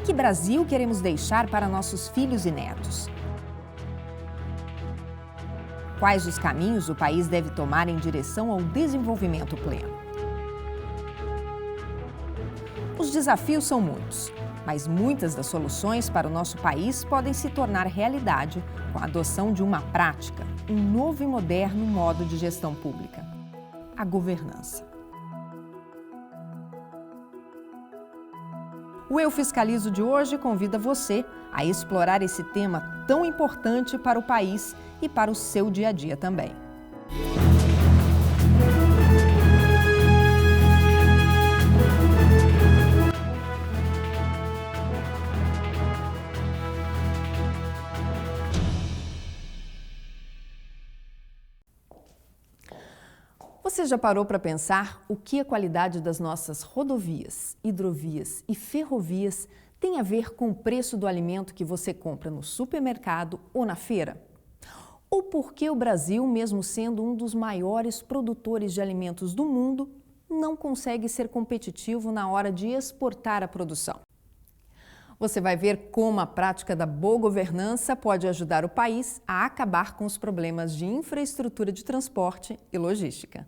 Que Brasil queremos deixar para nossos filhos e netos? Quais os caminhos o país deve tomar em direção ao desenvolvimento pleno? Os desafios são muitos, mas muitas das soluções para o nosso país podem se tornar realidade com a adoção de uma prática, um novo e moderno modo de gestão pública: a governança. O Eu Fiscalizo de hoje convida você a explorar esse tema tão importante para o país e para o seu dia a dia também. Você já parou para pensar o que a qualidade das nossas rodovias, hidrovias e ferrovias tem a ver com o preço do alimento que você compra no supermercado ou na feira? Ou por que o Brasil, mesmo sendo um dos maiores produtores de alimentos do mundo, não consegue ser competitivo na hora de exportar a produção? Você vai ver como a prática da boa governança pode ajudar o país a acabar com os problemas de infraestrutura de transporte e logística.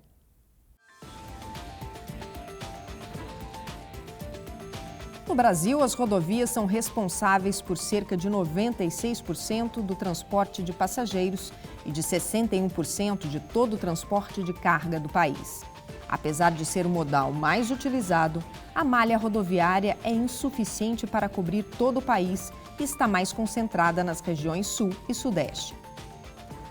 No Brasil, as rodovias são responsáveis por cerca de 96% do transporte de passageiros e de 61% de todo o transporte de carga do país. Apesar de ser o modal mais utilizado, a malha rodoviária é insuficiente para cobrir todo o país e está mais concentrada nas regiões Sul e Sudeste.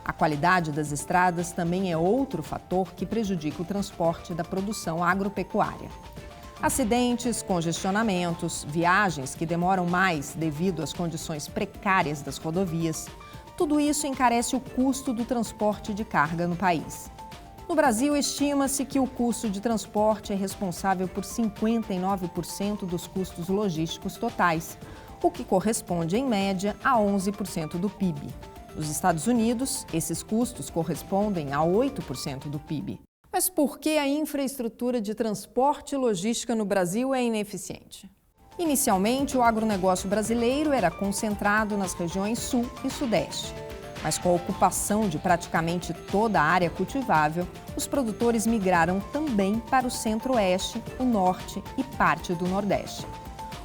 A qualidade das estradas também é outro fator que prejudica o transporte da produção agropecuária. Acidentes, congestionamentos, viagens que demoram mais devido às condições precárias das rodovias, tudo isso encarece o custo do transporte de carga no país. No Brasil, estima-se que o custo de transporte é responsável por 59% dos custos logísticos totais, o que corresponde, em média, a 11% do PIB. Nos Estados Unidos, esses custos correspondem a 8% do PIB. Mas por que a infraestrutura de transporte e logística no Brasil é ineficiente? Inicialmente, o agronegócio brasileiro era concentrado nas regiões Sul e Sudeste. Mas com a ocupação de praticamente toda a área cultivável, os produtores migraram também para o Centro-Oeste, o Norte e parte do Nordeste.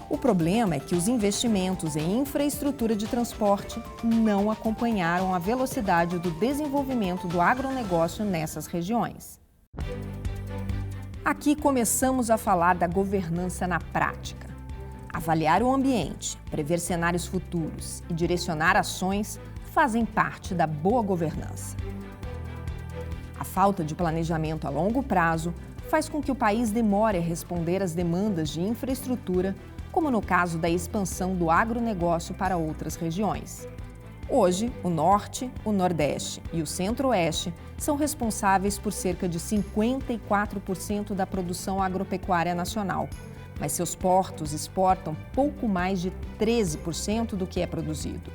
O problema é que os investimentos em infraestrutura de transporte não acompanharam a velocidade do desenvolvimento do agronegócio nessas regiões. Aqui começamos a falar da governança na prática. Avaliar o ambiente, prever cenários futuros e direcionar ações fazem parte da boa governança. A falta de planejamento a longo prazo faz com que o país demore a responder às demandas de infraestrutura, como no caso da expansão do agronegócio para outras regiões. Hoje, o Norte, o Nordeste e o Centro-Oeste são responsáveis por cerca de 54% da produção agropecuária nacional, mas seus portos exportam pouco mais de 13% do que é produzido.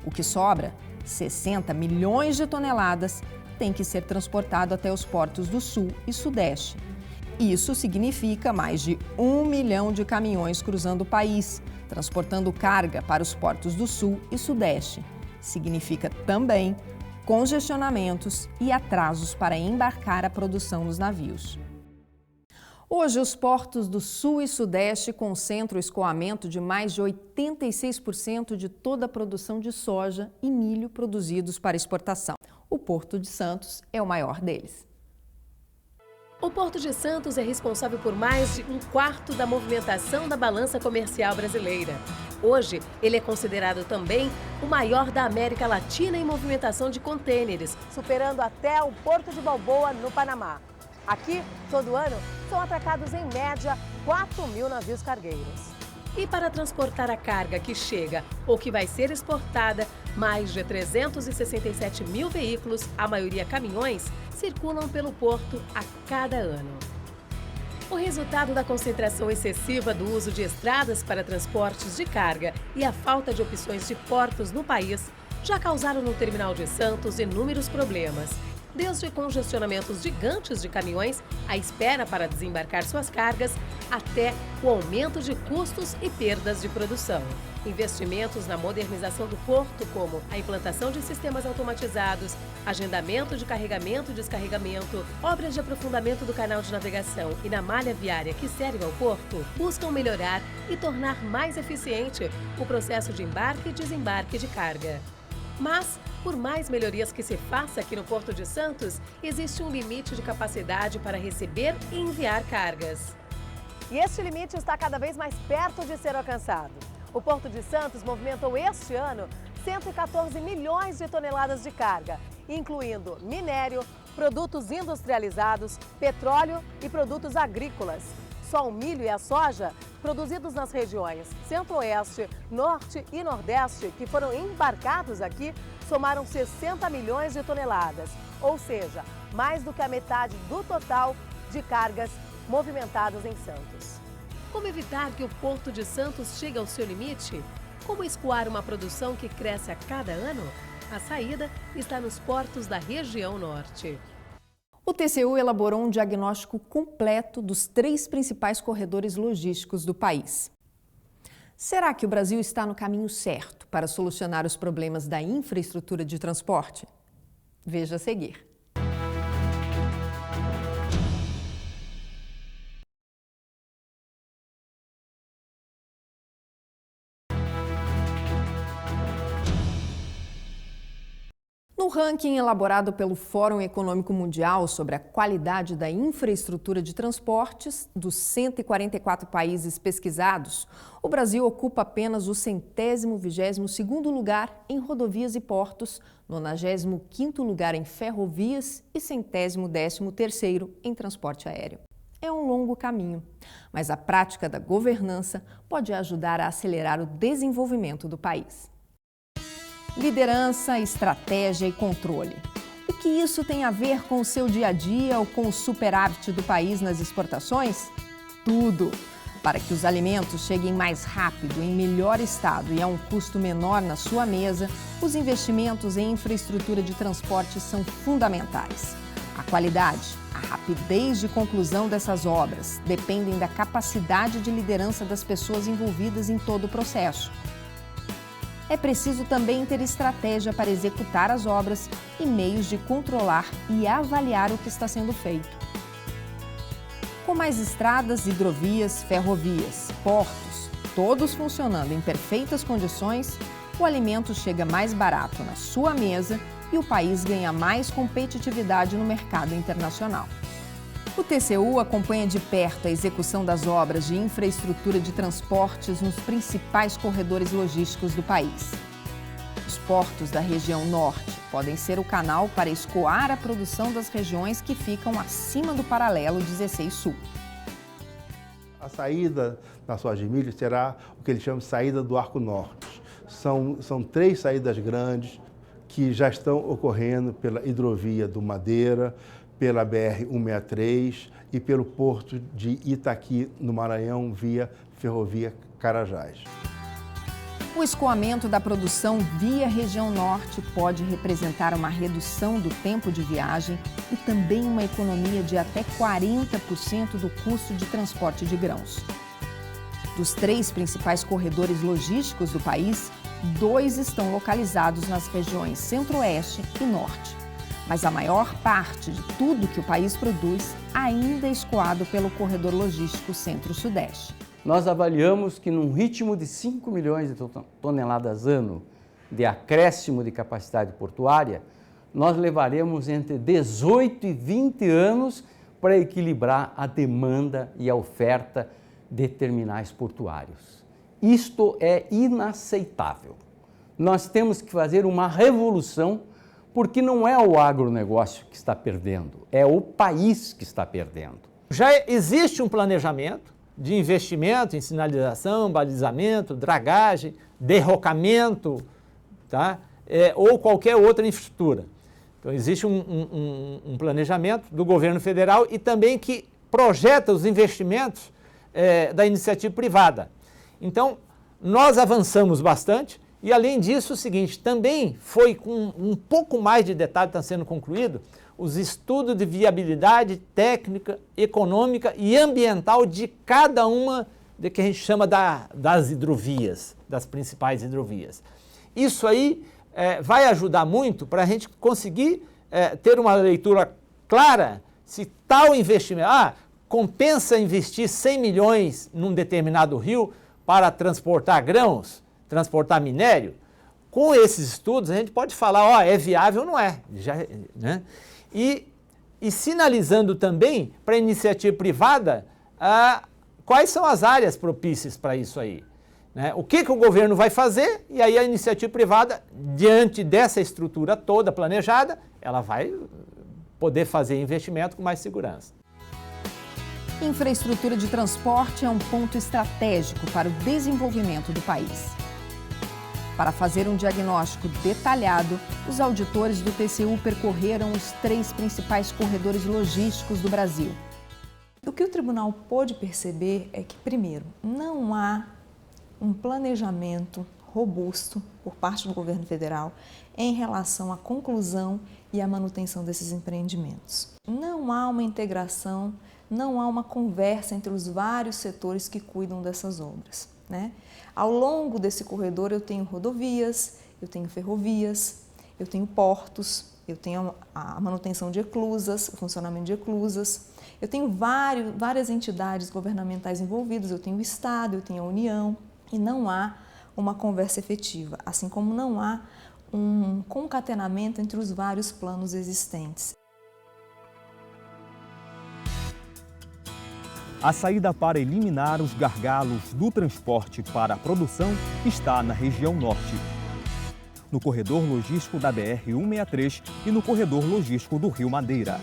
O que sobra, 60 milhões de toneladas, tem que ser transportado até os portos do Sul e Sudeste. Isso significa mais de 1 milhão de caminhões cruzando o país, transportando carga para os portos do Sul e Sudeste. Significa também congestionamentos e atrasos para embarcar a produção nos navios. Hoje, os portos do Sul e Sudeste concentram o escoamento de mais de 86% de toda a produção de soja e milho produzidos para exportação. O Porto de Santos é o maior deles. O Porto de Santos é responsável por mais de um quarto da movimentação da balança comercial brasileira. Hoje, ele é considerado também o maior da América Latina em movimentação de contêineres, superando até o Porto de Balboa, no Panamá. Aqui, todo ano, são atracados em média 4.000 navios cargueiros. E para transportar a carga que chega ou que vai ser exportada, mais de 367 mil veículos, a maioria caminhões, circulam pelo porto a cada ano. O resultado da concentração excessiva do uso de estradas para transportes de carga e a falta de opções de portos no país já causaram no terminal de Santos inúmeros problemas. desde congestionamentos gigantes de caminhões, a espera para desembarcar suas cargas, até o aumento de custos e perdas de produção. Investimentos na modernização do porto, como a implantação de sistemas automatizados, agendamento de carregamento e descarregamento, obras de aprofundamento do canal de navegação e na malha viária que serve ao porto, buscam melhorar e tornar mais eficiente o processo de embarque e desembarque de carga. Mas, por mais melhorias que se faça aqui no Porto de Santos, existe um limite de capacidade para receber e enviar cargas. E este limite está cada vez mais perto de ser alcançado. O Porto de Santos movimentou este ano 114 milhões de toneladas de carga, incluindo minério, produtos industrializados, petróleo e produtos agrícolas. Só o milho e a soja, produzidos nas regiões Centro-Oeste, Norte e Nordeste, que foram embarcados aqui, somaram 60 milhões de toneladas, ou seja, mais do que a metade do total de cargas movimentadas em Santos. Como evitar que o Porto de Santos chegue ao seu limite? Como escoar uma produção que cresce a cada ano? A saída está nos portos da região norte. O TCU elaborou um diagnóstico completo dos 3 principais corredores logísticos do país. Será que o Brasil está no caminho certo para solucionar os problemas da infraestrutura de transporte? Veja a seguir. No ranking elaborado pelo Fórum Econômico Mundial sobre a qualidade da infraestrutura de transportes, dos 144 países pesquisados, o Brasil ocupa apenas o 122º lugar em rodovias e portos, 95º lugar em ferrovias e 113º em transporte aéreo. É um longo caminho, mas a prática da governança pode ajudar a acelerar o desenvolvimento do país. Liderança, estratégia e controle. O que isso tem a ver com o seu dia a dia ou com o superávit do país nas exportações? Tudo! Para que os alimentos cheguem mais rápido, em melhor estado e a um custo menor na sua mesa, os investimentos em infraestrutura de transporte são fundamentais. A qualidade, a rapidez de conclusão dessas obras dependem da capacidade de liderança das pessoas envolvidas em todo o processo. É preciso também ter estratégia para executar as obras e meios de controlar e avaliar o que está sendo feito. Com mais estradas, hidrovias, ferrovias, portos, todos funcionando em perfeitas condições, o alimento chega mais barato na sua mesa e o país ganha mais competitividade no mercado internacional. O TCU acompanha de perto a execução das obras de infraestrutura de transportes nos principais corredores logísticos do país. Os portos da região norte podem ser o canal para escoar a produção das regiões que ficam acima do paralelo 16 Sul. A saída da soja de milho será o que eles chamam de saída do Arco Norte. São 3 saídas grandes que já estão ocorrendo pela hidrovia do Madeira, pela BR-163 e pelo porto de Itaqui, no Maranhão, via ferrovia Carajás. O escoamento da produção via região norte pode representar uma redução do tempo de viagem e também uma economia de até 40% do custo de transporte de grãos. Dos 3 principais corredores logísticos do país, 2 estão localizados nas regiões Centro-Oeste e Norte. Mas a maior parte de tudo que o país produz ainda é escoado pelo corredor logístico Centro-Sudeste. Nós avaliamos que num ritmo de 5 milhões de toneladas ano de acréscimo de capacidade portuária, nós levaremos entre 18 e 20 anos para equilibrar a demanda e a oferta de terminais portuários. Isto é inaceitável. Nós temos que fazer uma revolução, porque não é o agronegócio que está perdendo, é o país que está perdendo. Já existe um planejamento de investimento em sinalização, balizamento, dragagem, derrocamento, tá? Ou qualquer outra infraestrutura. Então existe um planejamento do governo federal e também que projeta os investimentos da iniciativa privada. Então nós avançamos bastante. E, além disso, o seguinte, também foi com um pouco mais de detalhe, está sendo concluído, os estudos de viabilidade técnica, econômica e ambiental de cada uma do que a gente chama das hidrovias, das principais hidrovias. Isso aí vai ajudar muito para a gente conseguir ter uma leitura clara se tal investimento, compensa investir 100 milhões num determinado rio para transportar grãos, transportar minério. Com esses estudos a gente pode falar, é viável ou não é, né? E sinalizando também para a iniciativa privada quais são as áreas propícias para isso aí, né? O que o governo vai fazer, e aí a iniciativa privada, diante dessa estrutura toda planejada, ela vai poder fazer investimento com mais segurança. Infraestrutura de transporte é um ponto estratégico para o desenvolvimento do país. Para fazer um diagnóstico detalhado, os auditores do TCU percorreram os 3 principais corredores logísticos do Brasil. O que o tribunal pôde perceber é que, primeiro, não há um planejamento robusto por parte do governo federal em relação à conclusão e à manutenção desses empreendimentos. Não há uma integração, não há uma conversa entre os vários setores que cuidam dessas obras, né? Ao longo desse corredor eu tenho rodovias, eu tenho ferrovias, eu tenho portos, eu tenho a manutenção de eclusas, o funcionamento de eclusas, eu tenho várias entidades governamentais envolvidas, eu tenho o Estado, eu tenho a União, e não há uma conversa efetiva, assim como não há um concatenamento entre os vários planos existentes. A saída para eliminar os gargalos do transporte para a produção está na região norte, no corredor logístico da BR-163 e no corredor logístico do Rio Madeira.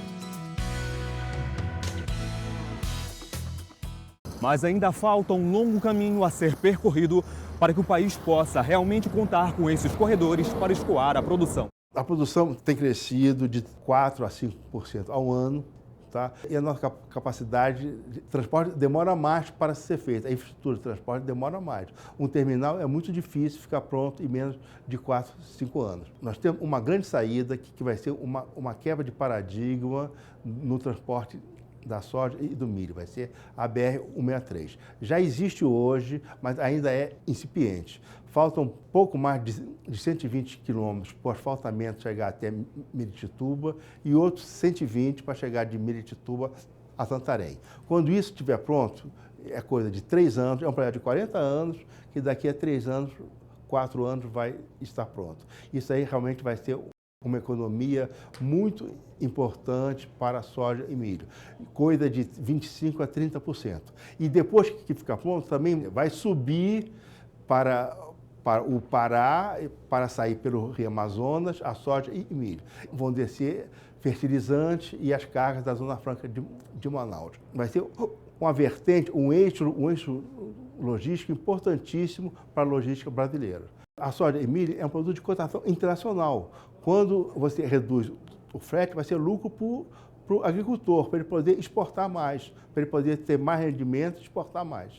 Mas ainda falta um longo caminho a ser percorrido para que o país possa realmente contar com esses corredores para escoar a produção. A produção tem crescido de 4% a 5% ao ano. Tá? E a nossa capacidade de transporte demora mais para ser feita. A infraestrutura de transporte demora mais. Um terminal é muito difícil ficar pronto em menos de 4, 5 anos. Nós temos uma grande saída que vai ser uma quebra de paradigma no transporte da soja e do milho. Vai ser a BR-163. Já existe hoje, mas ainda é incipiente. Faltam pouco mais de 120 quilômetros para o asfaltamento chegar até Miritituba e outros 120 para chegar de Miritituba a Santarém. Quando isso estiver pronto, é coisa de 3 anos, é um projeto de 40 anos, que daqui a 3 anos, 4 anos vai estar pronto. Isso aí realmente vai ser uma economia muito importante para a soja e milho, coisa de 25% a 30%. E depois que ficar pronto, também vai subir para o Pará, para sair pelo Rio Amazonas, a soja e milho. Vão descer fertilizantes e as cargas da Zona Franca de Manaus. Vai ser uma vertente, um eixo logístico importantíssimo para a logística brasileira. A soja e milho é um produto de cotação internacional. Quando você reduz o frete, vai ser lucro para o agricultor, para ele poder exportar mais, para ele poder ter mais rendimento e exportar mais.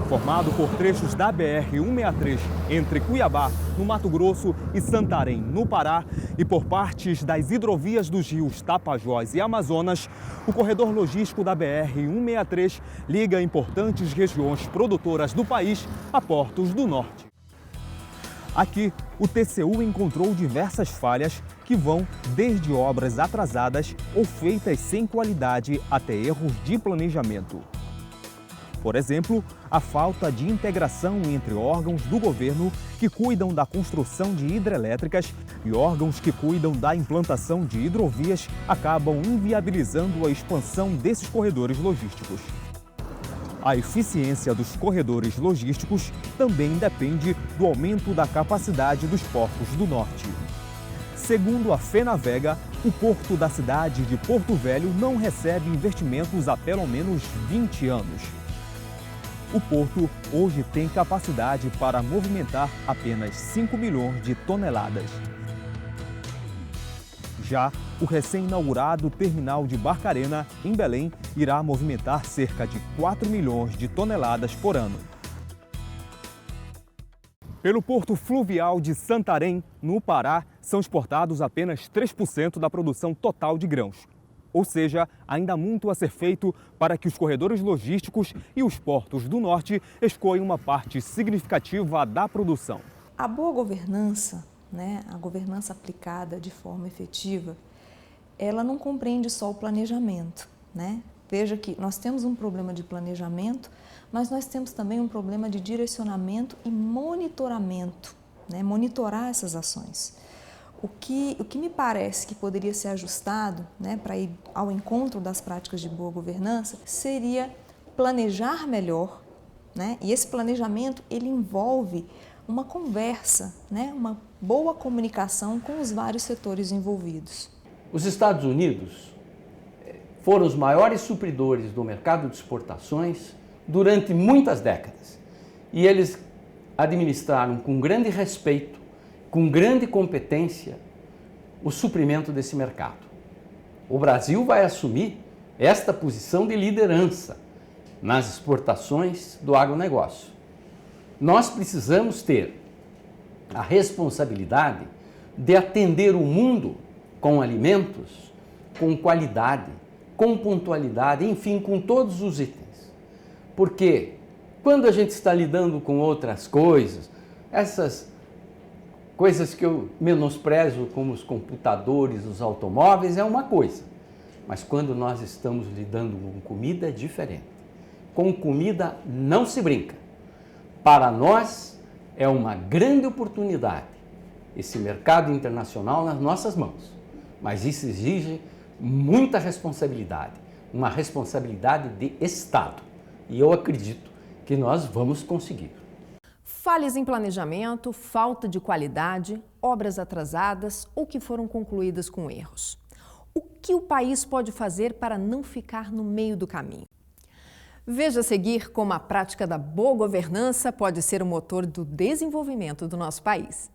Formado por trechos da BR-163 entre Cuiabá, no Mato Grosso, e Santarém, no Pará, e por partes das hidrovias dos rios Tapajós e Amazonas, o corredor logístico da BR-163 liga importantes regiões produtoras do país a portos do norte. Aqui, o TCU encontrou diversas falhas que vão desde obras atrasadas ou feitas sem qualidade até erros de planejamento. Por exemplo, a falta de integração entre órgãos do governo que cuidam da construção de hidrelétricas e órgãos que cuidam da implantação de hidrovias acabam inviabilizando a expansão desses corredores logísticos. A eficiência dos corredores logísticos também depende do aumento da capacidade dos portos do norte. Segundo a FENAVEGA, o porto da cidade de Porto Velho não recebe investimentos há pelo menos 20 anos. O porto hoje tem capacidade para movimentar apenas 5 milhões de toneladas. Já o recém-inaugurado terminal de Barcarena, em Belém, irá movimentar cerca de 4 milhões de toneladas por ano. Pelo porto fluvial de Santarém, no Pará, são exportados apenas 3% da produção total de grãos. Ou seja, ainda há muito a ser feito para que os corredores logísticos e os portos do norte escoem uma parte significativa da produção. A boa governança, a governança aplicada de forma efetiva, ela não compreende só o planejamento, Veja que nós temos um problema de planejamento, mas nós temos também um problema de direcionamento e monitoramento, monitorar essas ações. O que me parece que poderia ser ajustado para ir ao encontro das práticas de boa governança seria planejar melhor, e esse planejamento ele envolve uma conversa, uma boa comunicação com os vários setores envolvidos. Os Estados Unidos foram os maiores supridores do mercado de exportações durante muitas décadas e eles administraram com grande respeito, com grande competência, o suprimento desse mercado. O Brasil vai assumir esta posição de liderança nas exportações do agronegócio. Nós precisamos ter a responsabilidade de atender o mundo com alimentos, com qualidade, com pontualidade, enfim, com todos os itens. Porque quando a gente está lidando com outras coisas, essas coisas que eu menosprezo, como os computadores, os automóveis, é uma coisa. Mas quando nós estamos lidando com comida, é diferente. Com comida não se brinca. Para nós, é uma grande oportunidade esse mercado internacional nas nossas mãos. Mas isso exige muita responsabilidade, uma responsabilidade de Estado. E eu acredito que nós vamos conseguir. Falhas em planejamento, falta de qualidade, obras atrasadas ou que foram concluídas com erros. O que o país pode fazer para não ficar no meio do caminho? Veja a seguir como a prática da boa governança pode ser o motor do desenvolvimento do nosso país.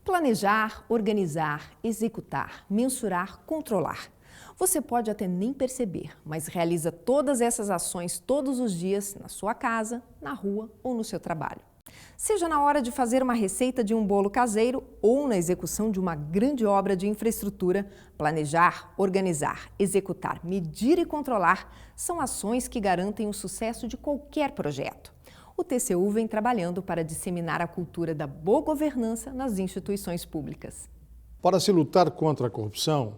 Planejar, organizar, executar, mensurar, controlar. Você pode até nem perceber, mas realiza todas essas ações todos os dias na sua casa, na rua ou no seu trabalho. Seja na hora de fazer uma receita de um bolo caseiro ou na execução de uma grande obra de infraestrutura, planejar, organizar, executar, medir e controlar são ações que garantem o sucesso de qualquer projeto. O TCU vem trabalhando para disseminar a cultura da boa governança nas instituições públicas. Para se lutar contra a corrupção,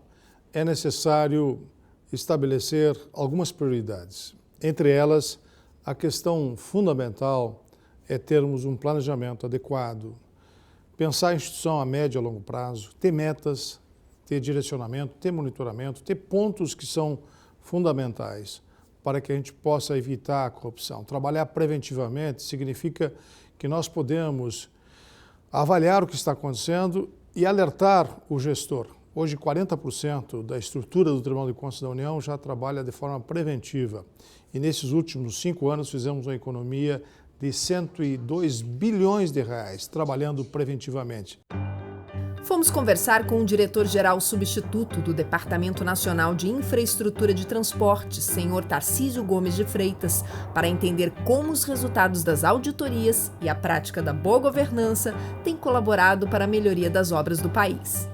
é necessário estabelecer algumas prioridades. Entre elas, a questão fundamental é termos um planejamento adequado, pensar a instituição a médio e a longo prazo, ter metas, ter direcionamento, ter monitoramento, ter pontos que são fundamentais para que a gente possa evitar a corrupção. Trabalhar preventivamente significa que nós podemos avaliar o que está acontecendo e alertar o gestor. Hoje, 40% da estrutura do Tribunal de Contas da União já trabalha de forma preventiva. E nesses últimos 5 anos fizemos uma economia de 102 bilhões de reais trabalhando preventivamente. Fomos conversar com o diretor-geral substituto do Departamento Nacional de Infraestrutura de Transporte, senhor Tarcísio Gomes de Freitas, para entender como os resultados das auditorias e a prática da boa governança têm colaborado para a melhoria das obras do país.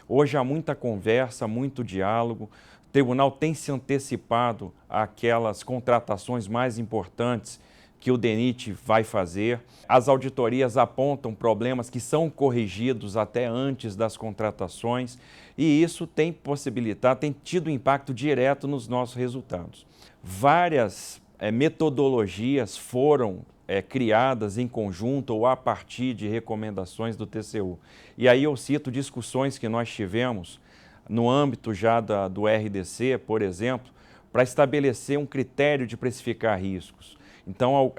Hoje há muita conversa, muito diálogo. O tribunal tem se antecipado àquelas contratações mais importantes que o DENIT vai fazer. As auditorias apontam problemas que são corrigidos até antes das contratações e isso tem possibilitado, tem tido impacto direto nos nossos resultados. Várias metodologias foram criadas em conjunto ou a partir de recomendações do TCU. E aí eu cito discussões que nós tivemos no âmbito já do RDC, por exemplo, para estabelecer um critério de precificar riscos. Então,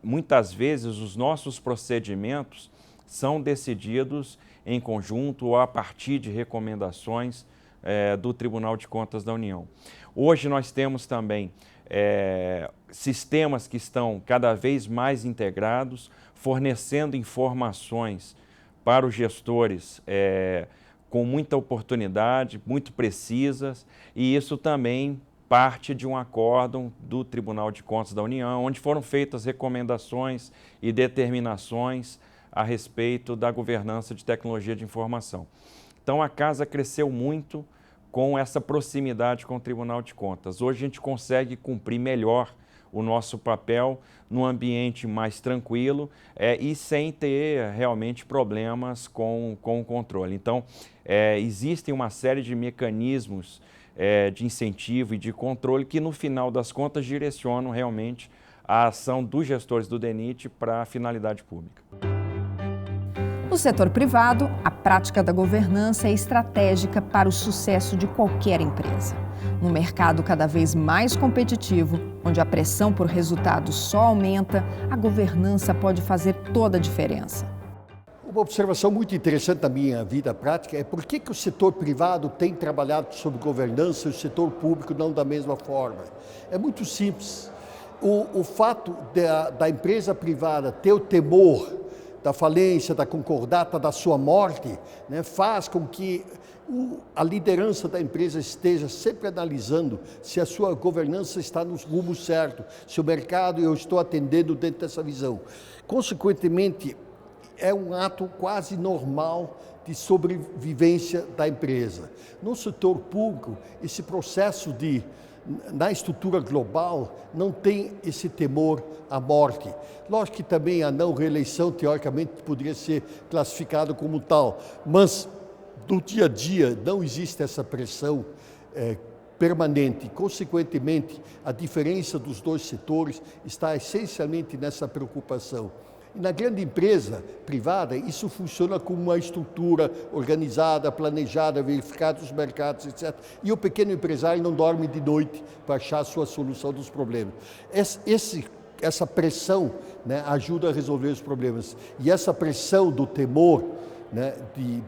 muitas vezes, os nossos procedimentos são decididos em conjunto ou a partir de recomendações do Tribunal de Contas da União. Hoje nós temos também sistemas que estão cada vez mais integrados, fornecendo informações para os gestores com muita oportunidade, muito precisas, e isso também parte de um acórdão do Tribunal de Contas da União, onde foram feitas recomendações e determinações a respeito da governança de tecnologia de informação. Então, a Casa cresceu muito com essa proximidade com o Tribunal de Contas. Hoje a gente consegue cumprir melhor o nosso papel num ambiente mais tranquilo e sem ter realmente problemas com o controle. Então, existem uma série de mecanismos de incentivo e de controle que, no final das contas, direcionam realmente a ação dos gestores do DENIT para a finalidade pública. No setor privado, a prática da governança é estratégica para o sucesso de qualquer empresa. No mercado cada vez mais competitivo, onde a pressão por resultados só aumenta, a governança pode fazer toda a diferença. Uma observação muito interessante da minha vida prática é por que o setor privado tem trabalhado sobre governança e o setor público não da mesma forma. É muito simples. O fato da empresa privada ter o temor da falência, da concordata, da sua morte, né, faz com que a liderança da empresa esteja sempre analisando se a sua governança está nos rumos certos, se o mercado eu estou atendendo dentro dessa visão. Consequentemente, é um ato quase normal de sobrevivência da empresa. No setor público, esse processo na estrutura global, não tem esse temor à morte. Lógico que também a não reeleição, teoricamente, poderia ser classificado como tal, mas no dia a dia não existe essa pressão permanente. Consequentemente, a diferença dos dois setores está essencialmente nessa preocupação. E na grande empresa privada, isso funciona como uma estrutura organizada, planejada, verificada os mercados, etc. E o pequeno empresário não dorme de noite para achar a sua solução dos problemas. Essa pressão, né, ajuda a resolver os problemas. E essa pressão do temor, né,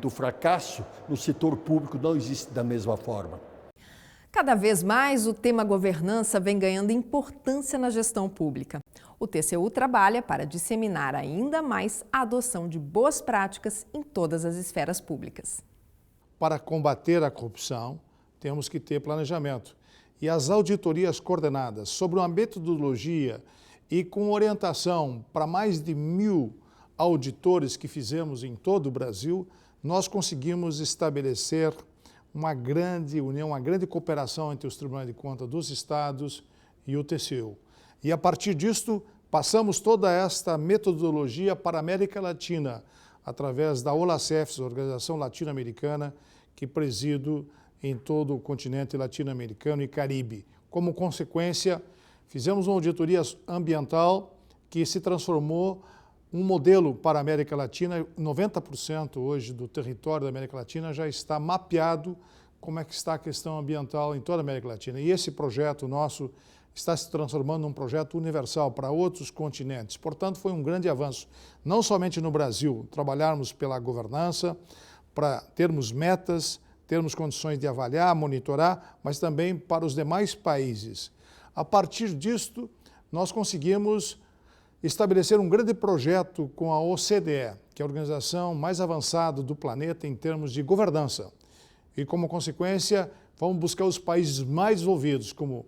do fracasso no setor público não existe da mesma forma. Cada vez mais o tema governança vem ganhando importância na gestão pública. O TCU trabalha para disseminar ainda mais a adoção de boas práticas em todas as esferas públicas. Para combater a corrupção, temos que ter planejamento. E as auditorias coordenadas sobre uma metodologia e com orientação para mais de 1.000 auditores que fizemos em todo o Brasil, nós conseguimos estabelecer uma grande união, uma grande cooperação entre os Tribunais de Contas dos Estados e o TCU. E a partir disto, passamos toda esta metodologia para a América Latina, através da OLACEFS, Organização Latino-Americana, que presido em todo o continente latino-americano e Caribe. Como consequência, fizemos uma auditoria ambiental que se transformou um modelo para a América Latina. 90% hoje do território da América Latina já está mapeado como é que está a questão ambiental em toda a América Latina. E esse projeto nosso está se transformando num projeto universal para outros continentes. Portanto, foi um grande avanço, não somente no Brasil, trabalharmos pela governança, para termos metas, termos condições de avaliar, monitorar, mas também para os demais países. A partir disto, nós conseguimos estabelecer um grande projeto com a OCDE, que é a organização mais avançada do planeta em termos de governança. E, como consequência, vamos buscar os países mais envolvidos, como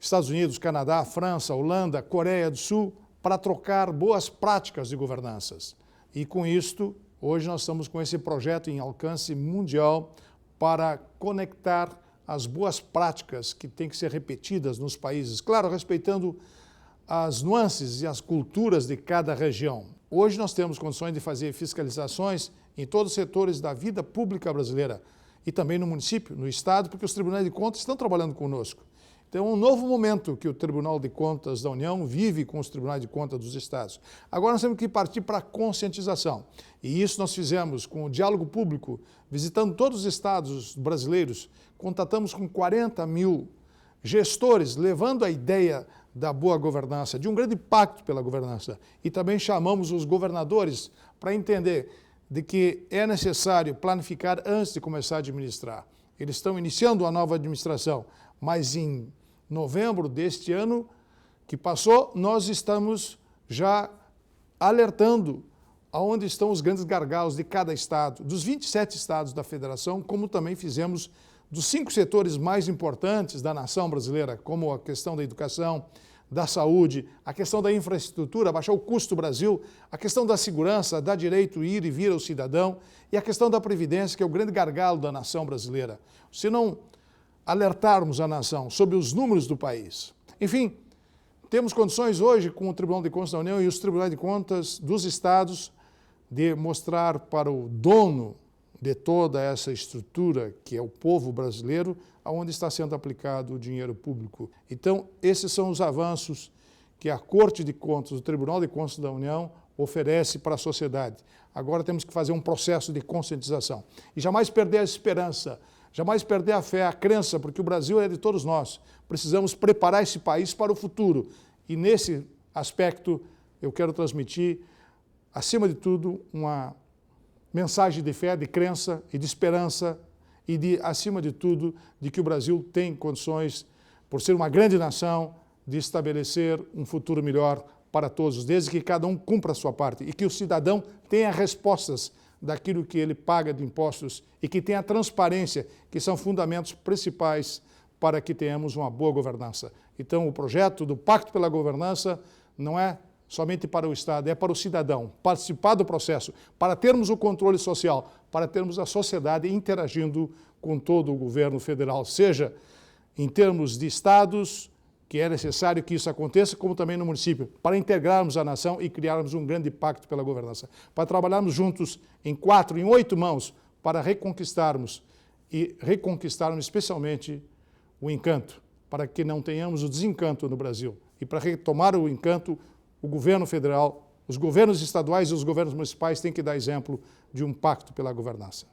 Estados Unidos, Canadá, França, Holanda, Coreia do Sul, para trocar boas práticas de governanças. E, com isto, hoje nós estamos com esse projeto em alcance mundial para conectar as boas práticas que têm que ser repetidas nos países, claro, respeitando as nuances e as culturas de cada região. Hoje nós temos condições de fazer fiscalizações em todos os setores da vida pública brasileira e também no município, no estado, porque os tribunais de contas estão trabalhando conosco. Então é um novo momento que o Tribunal de Contas da União vive com os tribunais de contas dos estados. Agora nós temos que partir para a conscientização. E isso nós fizemos com o diálogo público, visitando todos os estados brasileiros, contatamos com 40.000 gestores, levando a ideia da boa governança, de um grande pacto pela governança. E também chamamos os governadores para entender de que é necessário planificar antes de começar a administrar. Eles estão iniciando a nova administração, mas em novembro deste ano que passou, nós estamos já alertando aonde estão os grandes gargalos de cada estado, dos 27 estados da federação, como também fizemos dos 5 setores mais importantes da nação brasileira, como a questão da educação, da saúde, a questão da infraestrutura, baixar o custo do Brasil, a questão da segurança, dar direito ir e vir ao cidadão, e a questão da previdência, que é o grande gargalo da nação brasileira. Se não alertarmos a nação sobre os números do país. Enfim, temos condições hoje, com o Tribunal de Contas da União e os Tribunais de Contas dos estados, de mostrar para o dono de toda essa estrutura, que é o povo brasileiro, aonde está sendo aplicado o dinheiro público. Então, esses são os avanços que a Corte de Contas, o Tribunal de Contas da União, oferece para a sociedade. Agora temos que fazer um processo de conscientização. E jamais perder a esperança, jamais perder a fé, a crença, porque o Brasil é de todos nós. Precisamos preparar esse país para o futuro. E nesse aspecto, eu quero transmitir, acima de tudo, uma mensagem de fé, de crença e de esperança e, acima de tudo, de que o Brasil tem condições, por ser uma grande nação, de estabelecer um futuro melhor para todos, desde que cada um cumpra a sua parte e que o cidadão tenha respostas daquilo que ele paga de impostos e que tenha transparência, que são fundamentos principais para que tenhamos uma boa governança. Então, o projeto do Pacto pela Governança não é somente para o Estado, é para o cidadão participar do processo, para termos o controle social, para termos a sociedade interagindo com todo o governo federal, seja em termos de estados, que é necessário que isso aconteça, como também no município, para integrarmos a nação e criarmos um grande pacto pela governança, para trabalharmos juntos em 4, em 8 mãos, para reconquistarmos especialmente o encanto, para que não tenhamos o desencanto no Brasil. E para retomar o encanto, o governo federal, os governos estaduais e os governos municipais têm que dar exemplo de um pacto pela governança.